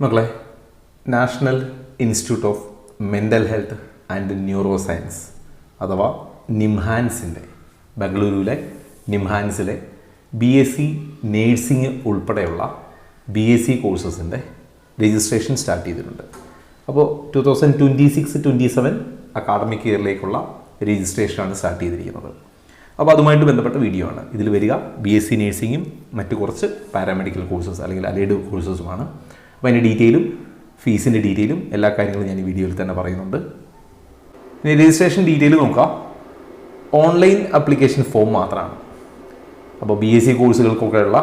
മക്കളെ, national institute of mental health and neuro science അഥവാ നിംഹാൻസിൻ്റെ ബംഗളൂരുവിലെ നിംഹാൻസിലെ BSc നേഴ്സിംഗ് ഉൾപ്പെടെയുള്ള BSc കോഴ്സസിൻ്റെ രജിസ്ട്രേഷൻ സ്റ്റാർട്ട് ചെയ്തിട്ടുണ്ട്. അപ്പോൾ 2026-27 അക്കാഡമിക് ഇയറിലേക്കുള്ള രജിസ്ട്രേഷനാണ് സ്റ്റാർട്ട് ചെയ്തിരിക്കുന്നത്. അപ്പോൾ അതുമായിട്ട് ബന്ധപ്പെട്ട വീഡിയോ ആണ് ഇതിൽ വരിക. BSc നേഴ്സിംഗും മറ്റ് കുറച്ച് പാരാമെഡിക്കൽ കോഴ്സസ് അല്ലെങ്കിൽ അലൈഡ് കോഴ്സസുമാണ്. അപ്പോൾ അതിൻ്റെ ഡീറ്റെയിലും ഫീസിൻ്റെ ഡീറ്റെയിലും എല്ലാ കാര്യങ്ങളും ഞാൻ ഈ വീഡിയോയിൽ തന്നെ പറയുന്നുണ്ട്. ഇനി രജിസ്ട്രേഷൻ ഡീറ്റെയിൽ നോക്കാം. ഓൺലൈൻ ആപ്ലിക്കേഷൻ ഫോം മാത്രമാണ്. അപ്പോൾ BSc കോഴ്സുകൾക്കൊക്കെയുള്ള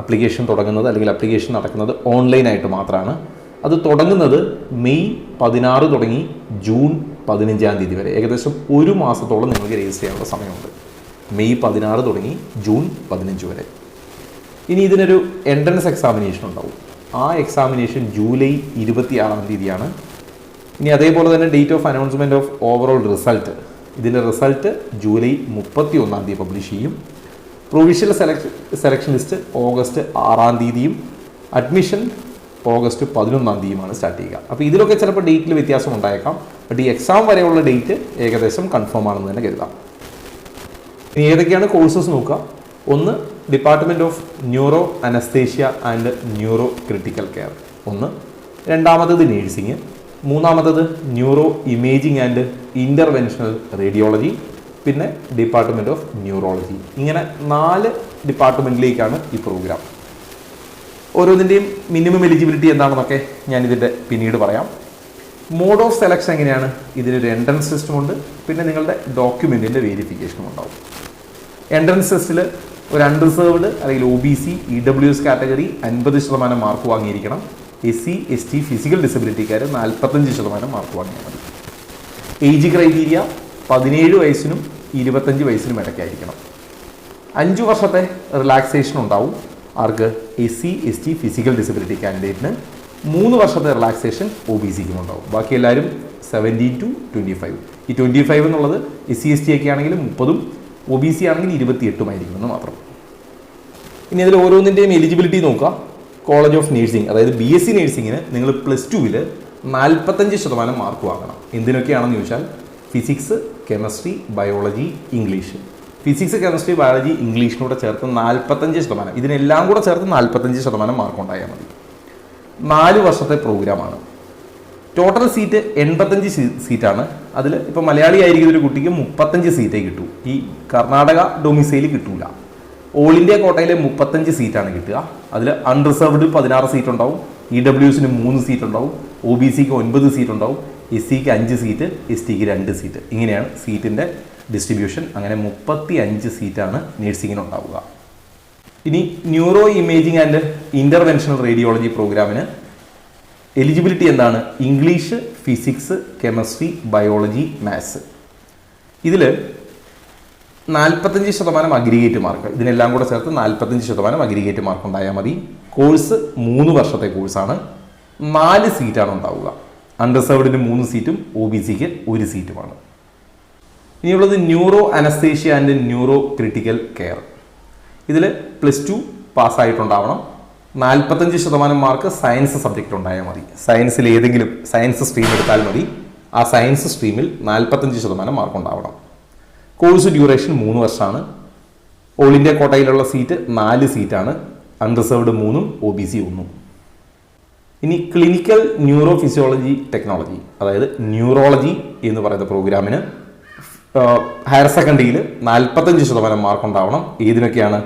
ആപ്ലിക്കേഷൻ തുടങ്ങുന്നത് അല്ലെങ്കിൽ ആപ്ലിക്കേഷൻ നടക്കുന്നത് ഓൺലൈനായിട്ട് മാത്രമാണ്. അത് തുടങ്ങുന്നത് മെയ് 16 തുടങ്ങി ജൂൺ 15 വരെ, ഏകദേശം ഒരു മാസത്തോളം നിങ്ങൾക്ക് രജിസ്റ്റർ ചെയ്യാനുള്ള സമയമുണ്ട്. മെയ് 16 തുടങ്ങി ജൂൺ 15 വരെ. ഇനി ഇതിനൊരു എൻട്രൻസ് എക്സാമിനേഷൻ ഉണ്ടാവും. ആ എക്സാമിനേഷൻ ജൂലൈ 26 ഇനി അതേപോലെ തന്നെ date of announcement of overall result, ഇതിൻ്റെ റിസൾട്ട് ജൂലൈ 31 പബ്ലിഷ് ചെയ്യും. Provincial selection list August 6 admission August 11 start ചെയ്യുക. അപ്പോൾ ഇതിലൊക്കെ ചിലപ്പോൾ ഡേറ്റിൽ വ്യത്യാസം ഉണ്ടായേക്കാം. ബട്ട് ഈ എക്സാം വരെയുള്ള ഡേറ്റ് ഏകദേശം കൺഫേം ആണെന്ന് തന്നെ കരുതാം. ഇനി ഏതൊക്കെയാണ് കോഴ്സസ് നോക്കുക. ഒന്ന്, department of neuro anaesthesia and neuro critical care ഒന്ന്. രണ്ടാമത്തത് നേഴ്സിംഗ്. മൂന്നാമത്തത് neuro imaging and interventional radiology. പിന്നെ ഡിപ്പാർട്ട്മെൻറ്റ് ഓഫ് ന്യൂറോളജി. ഇങ്ങനെ 4 ഡിപ്പാർട്ട്മെൻറ്റിലേക്കാണ് ഈ പ്രോഗ്രാം. ഓരോന്നിൻ്റെയും മിനിമം എലിജിബിലിറ്റി എന്താണെന്നൊക്കെ ഞാനിതിൻ്റെ പിന്നീട് പറയാം. മോഡ് ഓഫ് സെലക്ഷൻ എങ്ങനെയാണ്? ഇതിനൊരു എൻട്രൻസ് ടെസ്റ്റുമുണ്ട്, പിന്നെ നിങ്ങളുടെ ഡോക്യുമെൻറ്റിൻ്റെ വെരിഫിക്കേഷനും ഉണ്ടാവും. എൻട്രൻസ് ടെസ്റ്റിൽ ഒരു അൺറിസർവ്ഡ് അല്ലെങ്കിൽ OBC EWS കാറ്റഗറി 50% മാർക്ക് വാങ്ങിയിരിക്കണം. SC ST ഫിസിക്കൽ ഡിസബിലിറ്റിക്കാർ 45% മാർക്ക് വാങ്ങിയാൽ മതി. ഏജ് ക്രൈറ്റീരിയ 17 വയസ്സിനും 25 വയസ്സിനും ഇടയ്ക്കായിരിക്കണം. 5 വർഷത്തെ റിലാക്സേഷൻ ഉണ്ടാവും. ആർക്ക്? SC ST ഫിസിക്കൽ ഡിസബിലിറ്റി കാൻഡിഡേറ്റിന് 3 വർഷത്തെ റിലാക്സേഷൻ OBCക്കും ഉണ്ടാവും. ബാക്കി എല്ലാവരും 70 to 25. ഈ 25 എന്നുള്ളത് SC ST ഒക്കെ ആണെങ്കിൽ 30, OBC ആണെങ്കിൽ 28 ആയിരിക്കുമെന്ന് മാത്രം. ഇനി അതിൽ ഓരോന്നിൻ്റെയും എലിജിബിലിറ്റി നോക്കുക. കോളേജ് ഓഫ് നേഴ്സിംഗ്, അതായത് BSc നേഴ്സിങ്ങിന് നിങ്ങൾ +2 45% മാർക്ക് വാങ്ങണം. എന്തിനൊക്കെയാണെന്ന് ചോദിച്ചാൽ physics, chemistry, biology, English. Physics, chemistry, biology, ഇംഗ്ലീഷിനൂടെ ചേർത്ത് 45%, ഇതിനെല്ലാം കൂടെ ചേർത്ത് 45% മാർക്ക് ഉണ്ടായാൽ മതി. 4 വർഷത്തെ പ്രോഗ്രാമാണ്. ടോട്ടൽ സീറ്റ് 85 സീറ്റാണ്. അതിൽ ഇപ്പോൾ മലയാളി ആയിരിക്കുന്ന ഒരു കുട്ടിക്ക് 35 സീറ്റേ കിട്ടൂ. ഈ കർണാടക ഡൊമിസൈൽ കിട്ടൂല. ഓൾ ഇന്ത്യ കോട്ടയിലെ 35 സീറ്റാണ് കിട്ടുക. അതിൽ അൺറിസർവ്ഡ് 16 സീറ്റ് ഉണ്ടാവും. EWSന് 3 സീറ്റ് ഉണ്ടാവും. OBCക്ക് 9 സീറ്റ് ഉണ്ടാവും. SCക്ക് 5 സീറ്റ്, STക്ക് 2 സീറ്റ്. ഇങ്ങനെയാണ് സീറ്റിൻ്റെ ഡിസ്ട്രിബ്യൂഷൻ. അങ്ങനെ 35 സീറ്റാണ് നേഴ്സിങ്ങിനുണ്ടാവുക. ഇനി neuro imaging and interventional radiology പ്രോഗ്രാമിന് എലിജിബിലിറ്റി എന്താണ്? English, physics, chemistry, biology, maths. ഇതിൽ 45% അഗ്രിഗേറ്റ് മാർക്ക്, ഇതിനെല്ലാം കൂടെ ചേർത്ത് 45% അഗ്രിഗേറ്റ് മാർക്ക് ഉണ്ടായാൽ മതി. കോഴ്സ് 3 വർഷത്തെ കോഴ്സാണ്. 4 സീറ്റാണ് ഉണ്ടാവുക. അൺറിസർവ്ഡിന് 3 സീറ്റും OBCക്ക് 1 സീറ്റുമാണ്. ഇനിയുള്ളത് neuro anaesthesia and neuro critical care. ഇതിൽ +2 പാസ്സായിട്ടുണ്ടാവണം. 45% മാർക്ക് സയൻസ് സബ്ജക്റ്റ് ഉണ്ടായാൽ മതി. സയൻസിൽ ഏതെങ്കിലും സയൻസ് സ്ട്രീം എടുത്താൽ മതി. ആ സയൻസ് സ്ട്രീമിൽ 45% മാർക്ക് ഉണ്ടാവണം. കോഴ്സ് ഡ്യൂറേഷൻ 3 വർഷമാണ്. ഓൾ ഇന്ത്യ കോട്ടയിലുള്ള സീറ്റ് 4 സീറ്റാണ്. Unreserved 3, OBC 1. ഇനി ക്ലിനിക്കൽ ന്യൂറോ ഫിസിയോളജി ടെക്നോളജി, അതായത് ന്യൂറോളജി എന്ന് പറയുന്ന പ്രോഗ്രാമിന് ഹയർ സെക്കൻഡറിയിൽ 45% മാർക്ക് ഉണ്ടാവണം. ഏതിനൊക്കെയാണ്?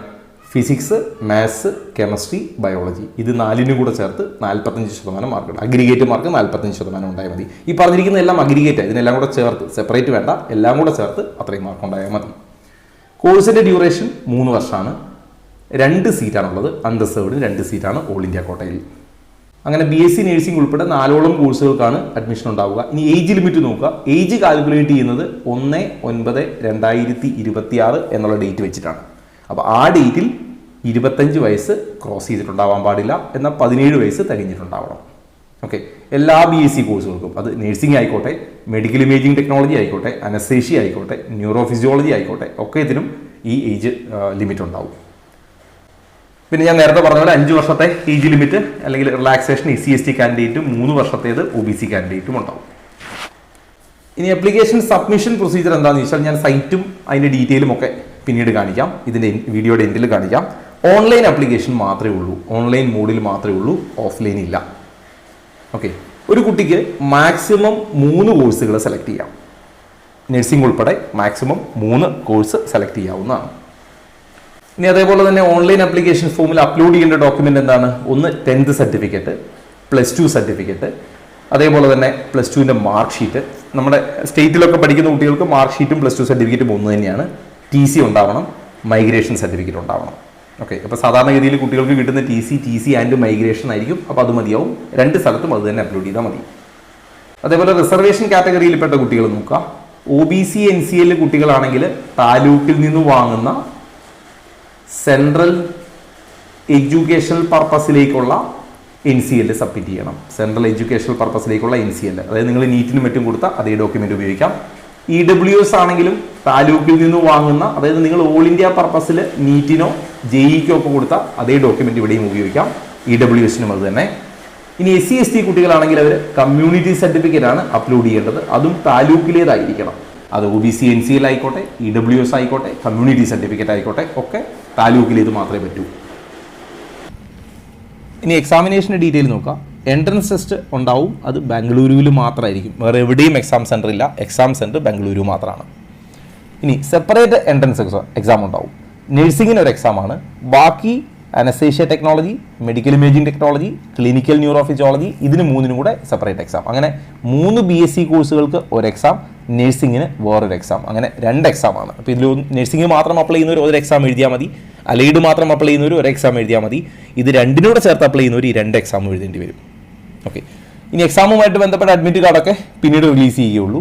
Physics, maths, chemistry, biology. ഇത് 4നും കൂടെ ചേർത്ത് 45% മാർക്ക് ഉണ്ട്. അഗ്രിഗേറ്റ് മാർക്ക് 45% ഉണ്ടായാൽ മതി. ഈ പറഞ്ഞിരിക്കുന്ന എല്ലാം അഗ്രിഗേറ്റ്, ഇതിനെല്ലാം കൂടെ ചേർത്ത്, സെപ്പറേറ്റ് വേണ്ട, എല്ലാം കൂടെ ചേർത്ത് അത്രയും മാർക്ക് ഉണ്ടായാൽ മതി. കോഴ്സിൻ്റെ ഡ്യൂറേഷൻ 3 വർഷമാണ്. 2 സീറ്റാണുള്ളത്. അൺറിസർവ്ഡ് 2 സീറ്റാണ് ഓൾ ഇന്ത്യ കോട്ടയിൽ. അങ്ങനെ BSc നേഴ്സിംഗ് ഉൾപ്പെടെ 4ഓളം കോഴ്സുകൾക്കാണ് അഡ്മിഷൻ ഉണ്ടാവുക. ഇനി ഏജ് ലിമിറ്റ് നോക്കുക. ഏജ് കാൽക്കുലേറ്റ് ചെയ്യുന്നത് 1/9/2026 എന്നുള്ള ഡേറ്റ് വെച്ചിട്ടാണ്. അപ്പോൾ ആ ഡേറ്റിൽ 25 വയസ്സ് ക്രോസ് ചെയ്തിട്ടുണ്ടാവാൻ പാടില്ല. എന്നാൽ 17 വയസ്സ് തികഞ്ഞിട്ടുണ്ടാവണം. ഓക്കെ, എല്ലാ BSc കോഴ്സുകൾക്കും, അത് നേഴ്സിംഗ് ആയിക്കോട്ടെ, മെഡിക്കൽ ഇമേജിംഗ് ടെക്നോളജി ആയിക്കോട്ടെ, അനസ്തേഷ്യ ആയിക്കോട്ടെ, ന്യൂറോ ഫിസിയോളജി ആയിക്കോട്ടെ, ഒക്കെ ഇതിനും ഈ ഏജ് ലിമിറ്റ് ഉണ്ടാവും. പിന്നെ ഞാൻ നേരത്തെ പറഞ്ഞ പോലെ 5 വർഷത്തെ ഏജ് ലിമിറ്റ് അല്ലെങ്കിൽ റിലാക്സേഷൻ SC/ST കാൻഡിഡേറ്റും 3 വർഷത്തേത് OBC കാൻഡിഡേറ്റും ഉണ്ടാവും. ഇനി അപ്ലിക്കേഷൻ സബ്മിഷൻ പ്രൊസീജിയർ എന്താണെന്ന് ചോദിച്ചാൽ ഞാൻ സൈറ്റും അതിൻ്റെ ഡീറ്റെയിലും ഒക്കെ പിന്നീട് കാണിക്കാം, ഇതിൻ്റെ വീഡിയോയുടെ എൻഡിൽ കാണിക്കാം. ഓൺലൈൻ അപ്ലിക്കേഷൻ മാത്രമേ ഉള്ളൂ, ഓൺലൈൻ മോഡിൽ മാത്രമേ ഉള്ളൂ, ഓഫ്ലൈൻ ഇല്ല. ഓക്കെ, ഒരു കുട്ടിക്ക് മാക്സിമം 3 കോഴ്സുകൾ സെലക്ട് ചെയ്യാം. നഴ്സിംഗ് ഉൾപ്പെടെ മാക്സിമം 3 കോഴ്സ് സെലക്ട് ചെയ്യാവുന്നതാണ്. ഇനി അതേപോലെ തന്നെ ഓൺലൈൻ അപ്ലിക്കേഷൻ ഫോമിൽ അപ്ലോഡ് ചെയ്യേണ്ട ഡോക്യുമെന്റ് എന്താണ്? ഒന്ന് 10th സർട്ടിഫിക്കറ്റ്, +2 സർട്ടിഫിക്കറ്റ്, അതേപോലെ തന്നെ +2ന്റെ മാർക്ക് ഷീറ്റ്. നമ്മുടെ സ്റ്റേറ്റിലൊക്കെ പഠിക്കുന്ന കുട്ടികൾക്ക് മാർക്ക് ഷീറ്റും +2 സർട്ടിഫിക്കറ്റും ഒന്ന് തന്നെയാണ്. TC ഉണ്ടാവണം, മൈഗ്രേഷൻ സർട്ടിഫിക്കറ്റ് ഉണ്ടാവണം. ഓക്കെ, അപ്പോൾ സാധാരണഗതിയിൽ കുട്ടികൾക്ക് കിട്ടുന്ന TC ആൻഡ് മൈഗ്രേഷൻ ആയിരിക്കും. അപ്പോൾ അത് മതിയാവും, 2 സ്ഥലത്തും അത് തന്നെ അപ്ലോഡ് ചെയ്താൽ മതി. അതേപോലെ റിസർവേഷൻ കാറ്റഗറിയിൽപ്പെട്ട കുട്ടികൾ നോക്കുക. OBC NCL കുട്ടികളാണെങ്കിൽ താലൂക്കിൽ നിന്ന് വാങ്ങുന്ന സെൻട്രൽ എഡ്യൂക്കേഷണൽ പർപ്പസിലേക്കുള്ള NCL സബ്മിറ്റ് ചെയ്യണം. സെൻട്രൽ എഡ്യൂക്കേഷണൽ പർപ്പസിലേക്കുള്ള NCL, അതായത് നിങ്ങൾ നീറ്റിനും മറ്റും കൊടുത്ത അതേ ഡോക്യുമെന്റ് ഉപയോഗിക്കാം. EWS ആണെങ്കിലും താലൂക്കിൽ നിന്ന് വാങ്ങുന്ന, അതായത് നിങ്ങൾ ഓൾ ഇന്ത്യ പർപ്പസിൽ നീറ്റിനോ JEക്കോ ഒക്കെ കൊടുത്ത അതേ ഡോക്യുമെന്റ് ഇവിടെയും ഉപയോഗിക്കാം. EWSനും അത് തന്നെ. ഇനി SC/ST കുട്ടികളാണെങ്കിൽ അവർ കമ്മ്യൂണിറ്റി സർട്ടിഫിക്കറ്റ് ആണ് അപ്ലോഡ് ചെയ്യേണ്ടത്. അതും താലൂക്കിലേതായിരിക്കണം. അത് OBC NCL ആയിക്കോട്ടെ, EWS ആയിക്കോട്ടെ, കമ്മ്യൂണിറ്റി സർട്ടിഫിക്കറ്റ് ആയിക്കോട്ടെ, ഒക്കെ താലൂക്കിലേത് മാത്രമേ പറ്റൂ. ഇനി എക്സാമിനേഷൻ്റെ ഡീറ്റെയിൽ നോക്കാം. എൻട്രൻസ് ടെസ്റ്റ് ഉണ്ടാവും, അത് ബാംഗ്ലൂരുവിൽ മാത്രമായിരിക്കും, വേറെ എവിടെയും എക്സാം സെൻറ്റർ ഇല്ല. എക്സാം സെൻറ്റർ ബാംഗ്ലൂരു മാത്രമാണ്. ഇനി സെപ്പറേറ്റ് എൻട്രൻസ് എക്സാം ഉണ്ടാവും. നഴ്സിംഗിന് ഒരു എക്സാമാണ്, ബാക്കി anaesthesia technology, medical imaging technology, clinical neurophysiology, ഇതിന് 3നും കൂടെ സെപ്പറേറ്റ് എക്സാം. അങ്ങനെ 3 BSc കോഴ്സുകൾക്ക് ഒരു എക്സാം, നഴ്സിംഗിന് വേറൊരു എക്സാം, അങ്ങനെ 2 എക്സാമാണ്. അപ്പോൾ ഇതിൽ നഴ്സിംഗ് മാത്രം അപ്ലൈ ചെയ്യുന്നവർ ഒരു എക്സാം എഴുതിയാൽ മതി, അലൈഡ് മാത്രം അപ്ലൈ ചെയ്യുന്നവർ ഒരു എക്സാം എഴുതിയാൽ മതി. ഇത് രണ്ടിനൂടെ ചേർത്ത് അപ്ലൈ ചെയ്യുന്നവർ ഈ 2 എക്സാം എഴുതേണ്ടി വരും. ഓക്കെ, ഇനി എക്സാമുമായിട്ട് ബന്ധപ്പെട്ട അഡ്മിറ്റ് കാർഡൊക്കെ പിന്നീട് റിലീസ് ചെയ്യുകയുള്ളൂ.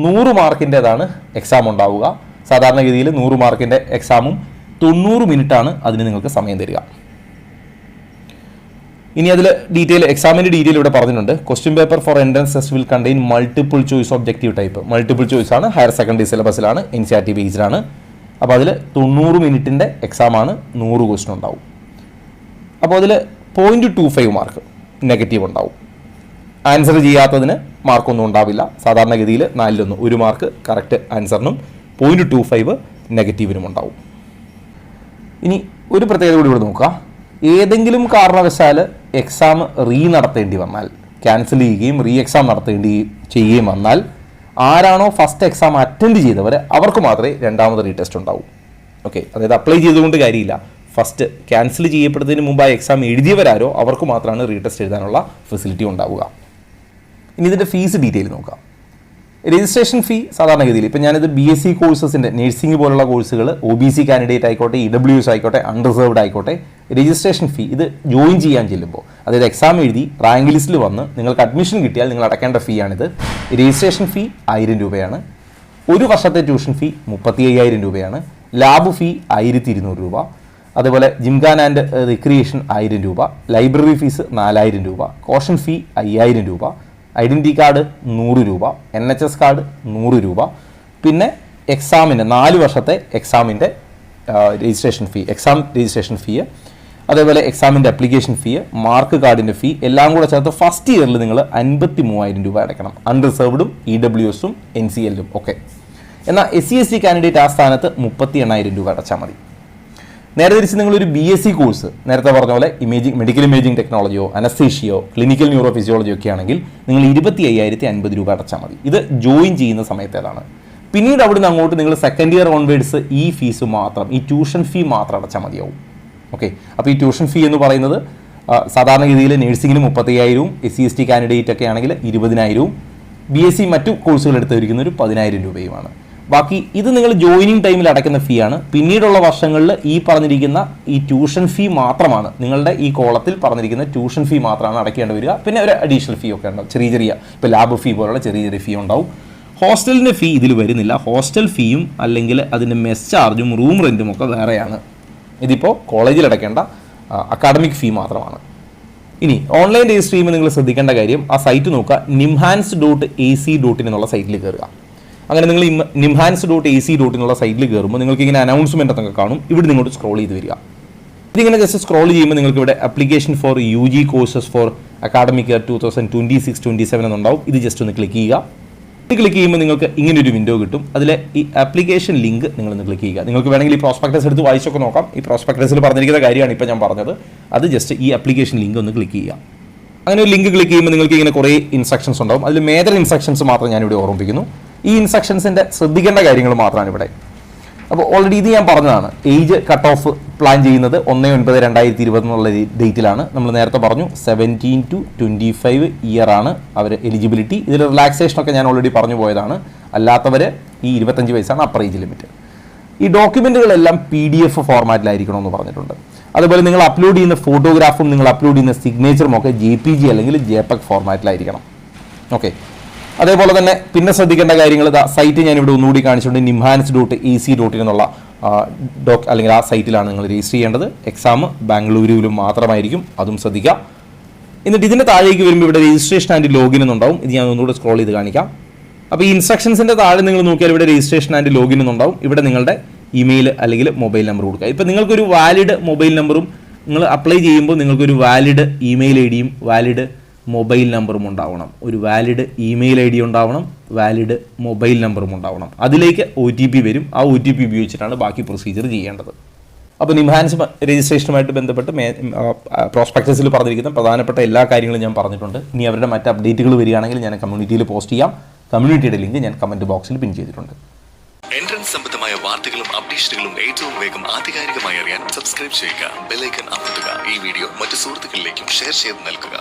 100 മാർക്കിൻ്റെതാണ് എക്സാം ഉണ്ടാവുക. സാധാരണഗതിയിൽ 100 മാർക്കിൻ്റെ എക്സാമും 90 മിനിറ്റാണ് അതിന് നിങ്ങൾക്ക് സമയം തരിക. ഇനി അതിൽ എക്സാമിൻ്റെ ഡീറ്റെയിൽ ഇവിടെ പറഞ്ഞിട്ടുണ്ട്. Question paper four entrance test will contain multiple choice objective type. Multiple choice ആണ്, ഹയർ സെക്കൻഡറി സിലബസിലാണ്, NCERT ബേസ്ഡാണ്. അപ്പോൾ അതിൽ 90 മിനിറ്റിൻ്റെ എക്സാമാണ്, 100 ക്വസ്റ്റ്യൻ ഉണ്ടാവും. അപ്പോൾ അതിൽ 0.25 മാർക്ക് നെഗറ്റീവ് ഉണ്ടാവും. ആൻസർ ചെയ്യാത്തതിന് മാർക്കൊന്നും ഉണ്ടാവില്ല. സാധാരണഗതിയിൽ 4-1, 1 മാർക്ക് കറക്റ്റ് ആൻസറിനും 0.25 നെഗറ്റീവിനും ഉണ്ടാവും. ഇനി ഒരു പ്രത്യേകത കൂടി ഇവിടെ നോക്കുക. ഏതെങ്കിലും കാരണവശാൽ എക്സാം നടത്തേണ്ടി വന്നാൽ, ക്യാൻസൽ ചെയ്യുകയും എക്സാം ചെയ്യുകയും വന്നാൽ, ആരാണോ ഫസ്റ്റ് എക്സാം അറ്റൻഡ് ചെയ്തവർ അവർക്ക് മാത്രമേ രണ്ടാമത് റീടെസ്റ്റ് ഉണ്ടാവൂ. ഓക്കെ, അതായത് അപ്ലൈ ചെയ്തുകൊണ്ട് കാര്യമില്ല. ഫസ്റ്റ് ക്യാൻസൽ ചെയ്യപ്പെടുന്നതിന് മുമ്പ് ആ എക്സാം എഴുതിയവരാരോ അവർക്ക് മാത്രമാണ് റീടെസ്റ്റ് എഴുതാനുള്ള ഫെസിലിറ്റി ഉണ്ടാവുക. ഇനി ഇതിൻ്റെ ഫീസ് ഡീറ്റെയിൽ നോക്കാം. രജിസ്ട്രേഷൻ ഫീ സാധാരണഗതിയിൽ ഇപ്പം ഞാനിത് BSc കോഴ്സസിൻ്റെ നഴ്സിംഗ് പോലുള്ള കോഴ്സുകൾ OBC കാൻഡിഡേറ്റ് ആയിക്കോട്ടെ, EWS ആയിക്കോട്ടെ, അൺറിസർവ്ഡ് ആയിക്കോട്ടെ, രജിസ്ട്രേഷൻ ഫീ ഇത് ജോയിൻ ചെയ്യാൻ ചെല്ലുമ്പോൾ, അതായത് എക്സാം എഴുതി റാങ്ക് ലിസ്റ്റിൽ വന്ന് നിങ്ങൾക്ക് അഡ്മിഷൻ കിട്ടിയാൽ നിങ്ങൾ അടയ്ക്കേണ്ട ഫീ ആണിത്. രജിസ്ട്രേഷൻ ഫീ 1000 രൂപയാണ്. 1 വർഷത്തെ ട്യൂഷൻ ഫീ 35,000 രൂപയാണ്. ലാബ് ഫീ 1200 രൂപ. അതുപോലെ ജിംഖാന ആൻഡ് റിക്രിയേഷൻ 1000 രൂപ. ലൈബ്രറി ഫീസ് 4000 രൂപ. കോഷൻ ഫീ 5000 രൂപ. ഐഡൻറ്റി കാർഡ് 100 രൂപ. NHS കാർഡ് 100 രൂപ. പിന്നെ എക്സാമിൻ്റെ 4 വർഷത്തെ എക്സാമിൻ്റെ രജിസ്ട്രേഷൻ ഫീ, അതേപോലെ എക്സാമിൻ്റെ അപ്ലിക്കേഷൻ ഫീ, മാർക്ക് കാർഡിൻ്റെ ഫീ എല്ലാം കൂടെ ചേർത്ത് ഫസ്റ്റ് ഇയറിൽ നിങ്ങൾ 53,000 രൂപ അടയ്ക്കണം. അൺറിസർവ്ഡും EWSും NCLും ഒക്കെ. എന്നാൽ SC/ST കാൻഡിഡേറ്റ് ആ സ്ഥാനത്ത് 38,000 രൂപ അടച്ചാൽ മതി. നേരെ തിരിച്ച് നിങ്ങളൊരു BSc കോഴ്സ് നേരത്തെ പറഞ്ഞ പോലെ മെഡിക്കൽ ഇമേജിംഗ് ടെക്നോളജിയോ, അനസ്തേഷ്യയോ, ക്ലിനിക്കൽ ന്യൂറോഫിസിയോളജിയോ ഒക്കെ ആണെങ്കിൽ നിങ്ങൾ 25,050 രൂപ അടച്ചാൽ മതി. ഇത് ജോയിൻ ചെയ്യുന്ന സമയത്തേതാണ്. പിന്നീട് അവിടുന്ന് അങ്ങോട്ട് നിങ്ങൾ സെക്കൻഡ് ഇയർ ഓൺവേഡ്സ് ഈ ഫീസ് മാത്രം, ഈ ട്യൂഷൻ ഫീ മാത്രം അടച്ചാൽ മതിയാവും. ഓക്കെ, അപ്പോൾ ഈ ട്യൂഷൻ ഫീ എന്ന് പറയുന്നത് സാധാരണഗതിയിൽ നഴ്സിംഗിന് 35,000, SC/ST കാൻഡിഡേറ്റ് ഒക്കെ ആണെങ്കിൽ 20,000, BSc മറ്റു കോഴ്സുകൾ എടുത്തിരിക്കുന്ന ഒരു 10,000 രൂപയുമാണ്. ബാക്കി ഇത് നിങ്ങൾ ജോയിനിങ് ടൈമിൽ അടയ്ക്കുന്ന ഫീ ആണ്. പിന്നീടുള്ള വർഷങ്ങളിൽ ഈ പറഞ്ഞിരിക്കുന്ന ഈ ട്യൂഷൻ ഫീ മാത്രമാണ്, നിങ്ങളുടെ ഈ കോളത്തിൽ പറഞ്ഞിരിക്കുന്ന ട്യൂഷൻ ഫീ മാത്രമാണ് അടയ്ക്കേണ്ടി വരിക. പിന്നെ ഒരു അഡീഷണൽ ഫീ ഒക്കെ ഉണ്ടാവും, ചെറിയ ഇപ്പോൾ ലാബ് ഫീ പോലുള്ള ചെറിയ ഫീ ഉണ്ടാവും. ഹോസ്റ്റലിൻ്റെ ഫീ ഇതിൽ വരുന്നില്ല. ഹോസ്റ്റൽ ഫീയും അല്ലെങ്കിൽ അതിൻ്റെ മെസ് ചാർജും റൂം റെൻറ്റും ഒക്കെ വേറെയാണ്. ഇതിപ്പോൾ കോളേജിൽ അടയ്ക്കേണ്ട അക്കാഡമിക് ഫീ മാത്രമാണ്. ഇനി ഓൺലൈൻ രജിസ്റ്റർ ചെയ്യുമ്പോൾ നിങ്ങൾ ശ്രദ്ധിക്കേണ്ട കാര്യം, ആ സൈറ്റ് നോക്കുക, nimhans.ac.in എന്നുള്ള സൈറ്റിൽ കയറുക. അങ്ങനെ നിങ്ങൾ nimhans.ac.in എന്നുള്ള സൈറ്റിൽ കയറുമ്പോൾ നിങ്ങൾക്ക് ഇങ്ങനെ അനൗൺസ്മെൻ്റ് ഒക്കെ കാണും. ഇവിടെ നിങ്ങോട്ട് സ്ക്രോൾ ചെയ്ത് വരിക. ഇതിങ്ങനെ ജസ്റ്റ് സ്ക്രോൾ ചെയ്യുമ്പോൾ നിങ്ങൾക്ക് ഇവിടെ application four UG courses four academic year 2026-27 എന്നുണ്ടാവും. ഇത് ജസ്റ്റ് ഒന്ന് ക്ലിക്ക് ചെയ്യുക. ഇത് ക്ലിക്ക് ചെയ്യുമ്പോൾ നിങ്ങൾക്ക് ഇങ്ങനൊരു വിൻഡോ കിട്ടും. അതിലെ ഈ ആപ്ലിക്കേഷൻ ലിങ്ക് നിങ്ങളൊന്ന് ക്ലിക്ക് ചെയ്യുക. നിങ്ങൾക്ക് വേണമെങ്കിൽ ഈ പ്രോസ്പെക്ടസ് എടുത്ത് വായിച്ചൊക്കെ നോക്കാം. ഈ പ്രോസ്പെക്ടസിൽ പറഞ്ഞിരിക്കുന്ന കാര്യമാണ് ഇപ്പോൾ ഞാൻ പറഞ്ഞത്. അത് ജസ്റ്റ് ഈ ആപ്ലിക്കേഷൻ ലിങ്ക് ഒന്ന് ക്ലിക്ക് ചെയ്യുക. അങ്ങനെ ഒരു ലിങ്ക് ക്ലിക്ക് ചെയ്യുമ്പോൾ നിങ്ങൾക്ക് ഇങ്ങനെ കുറേ ഇൻസ്ട്രക്ഷൻസ് ഉണ്ടാവും. അതിൽ മേജർ ഇൻസ്ട്രക്ഷൻസ് മാത്രം ഞാനിവിടെ ഓർമ്മിപ്പിക്കുന്നു. ഈ ഇൻസ്ട്രക്ഷൻസിൻ്റെ ശ്രദ്ധിക്കേണ്ട കാര്യങ്ങൾ മാത്രമാണ് ഇവിടെ. അപ്പോൾ ഓൾറെഡി ഇത് ഞാൻ പറഞ്ഞതാണ്. ഏജ് കട്ട് ഓഫ് പ്ലാൻ ചെയ്യുന്നത് 1/9/2020 എന്നുള്ള ഡേറ്റിലാണ്. നമ്മൾ നേരത്തെ പറഞ്ഞു 17 to 25 ഇയർ ആണ് അവർ എലിജിബിലിറ്റി. ഇതിൽ റിലാക്സേഷനൊക്കെ ഞാൻ ഓൾറെഡി പറഞ്ഞു പോയതാണ്. അല്ലാത്തവർ ഈ 25 വയസ്സാണ് അപ്പർ ഏജ് ലിമിറ്റ്. ഈ ഡോക്യുമെൻറ്റുകളെല്ലാം PDF ഫോർമാറ്റിലായിരിക്കണമെന്ന് പറഞ്ഞിട്ടുണ്ട്. അതുപോലെ നിങ്ങൾ അപ്ലോഡ് ചെയ്യുന്ന ഫോട്ടോഗ്രാഫും നിങ്ങൾ അപ്ലോഡ് ചെയ്യുന്ന സിഗ്നേച്ചറും ഒക്കെ JPG അല്ലെങ്കിൽ JPEG ഫോർമാറ്റിലായിരിക്കണം. ഓക്കെ. അതേപോലെ തന്നെ പിന്നെ ശ്രദ്ധിക്കേണ്ട കാര്യങ്ങൾ സൈറ്റ് ഞാനിവിടെ ഒന്നുകൂടി കാണിച്ചുകൊണ്ട് nimhans.ac.in എന്നുള്ള അല്ലെങ്കിൽ ആ സൈറ്റിലാണ് നിങ്ങൾ രജിസ്റ്റർ ചെയ്യേണ്ടത്. എക്സാം ബാംഗ്ലൂരുവിലും മാത്രമായിരിക്കും, അതും ശ്രദ്ധിക്കുക. എന്നിട്ട് ഇതിൻ്റെ താഴേക്ക് വരുമ്പോൾ ഇവിടെ രജിസ്ട്രേഷൻ ആൻഡ് ലോഗിൻ എന്നുണ്ടാവും. ഇത് ഞാൻ ഒന്നുകൂടെ സ്ക്രോൾ ചെയ്ത് കാണിക്കാം. അപ്പോൾ ഈ ഇൻസ്ട്രക്ഷൻസിൻ്റെ താഴെ നിങ്ങൾ നോക്കിയാൽ ഇവിടെ രജിസ്ട്രേഷൻ ആൻഡ് ലോഗിൻ എന്നുണ്ടാവും. ഇവിടെ നിങ്ങളുടെ ഇമെയിൽ അല്ലെങ്കിൽ മൊബൈൽ നമ്പർ കൊടുക്കുക. ഇപ്പോൾ നിങ്ങൾക്കൊരു വാലിഡ് മൊബൈൽ നമ്പറും നിങ്ങൾ അപ്ലൈ ചെയ്യുമ്പോൾ നിങ്ങൾക്കൊരു വാലിഡ് ഇമെയിൽ ID യും വാലിഡ് മൊബൈൽ നമ്പറും ഉണ്ടാവണം. ഒരു വാലിഡ് ഇമെയിൽ ID ഉണ്ടാവണം, വാലിഡ് മൊബൈൽ നമ്പറും ഉണ്ടാവണം. അതിലേക്ക് OTP വരും. ആ OTP ഉപയോഗിച്ചിട്ടാണ് ബാക്കി പ്രൊസീജിയർ ചെയ്യേണ്ടത്. അപ്പോൾ നിംഹാൻസ് രജിസ്ട്രേഷനുമായിട്ട് ബന്ധപ്പെട്ട് പ്രോസ്പെക്ടസിൽ പറഞ്ഞിരിക്കുന്ന പ്രധാനപ്പെട്ട എല്ലാ കാര്യങ്ങളും ഞാൻ പറഞ്ഞിട്ടുണ്ട്. ഇനി അവരുടെ മറ്റ് അപ്ഡേറ്റുകൾ വരികയാണെങ്കിൽ ഞാൻ കമ്മ്യൂണിറ്റിയിൽ പോസ്റ്റ് ചെയ്യാം. കമ്മ്യൂണിറ്റിയുടെ ലിങ്ക് ഞാൻ കമൻറ്റ് ബോക്സിൽ പിൻ ചെയ്തിട്ടുണ്ട്. എൻട്രൻസ് സംബന്ധമായ വാർത്തകളും അപ്ഡേഷനുകളും ഏറ്റവും വേഗം ആധികാരികമായി അറിയാൻ സബ്സ്ക്രൈബ് ചെയ്യുക, ബെൽ ഐക്കൺ അമർത്തുക. ഈ വീഡിയോ മറ്റു സുഹൃത്തുക്കളിലേക്കും ഷെയർ ചെയ്ത് നൽകുക.